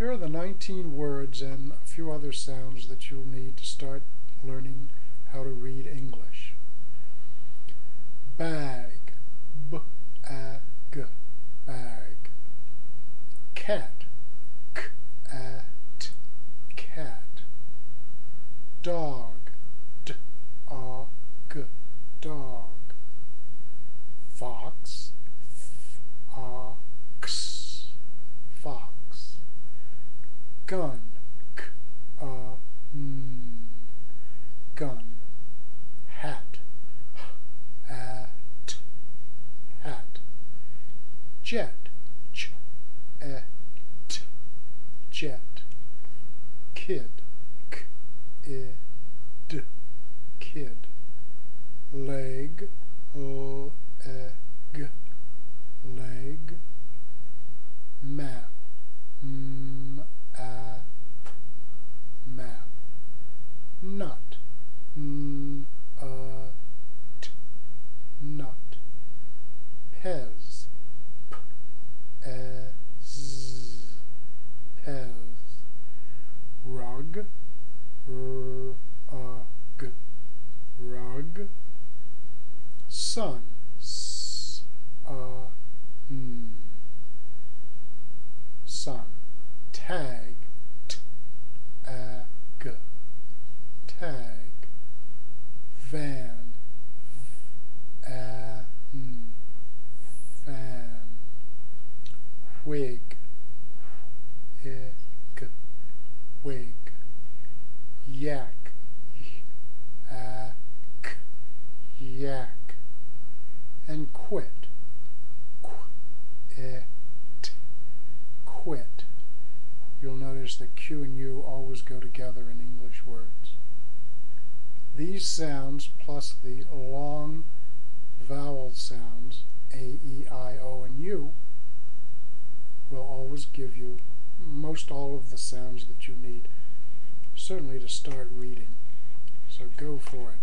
Here are the 19 words and a few other sounds that you'll need to start learning how to read English. Bag, b-a-g, bag. Cat, k-a-t, cat. Dog, d-a-g, dog. Fox, f-a-x, fox. Gun, k-a-n, gun. Hat, h-a-t, hat. Jet, ch-e-t, jet. Kid, k-i-d, kid. Leg, l-e-g, leg. Map, m-a-p, map. Nut, n-a-t, nut. Pez, p-e-z, pez. Rug, r-a-g, rug. Sun, s-a-n, sun. Tag, t-a-g, tag. Van, v-a-n, fan. Wig, w-i-g, wig. Yak, y-a-k, yak. And quit, qu-it, quit. You'll notice that Q and U always go together in English words. These sounds plus the long vowel sounds A, E, I, O, and U will always give you most all of the sounds that you need, certainly to start reading. So go for it.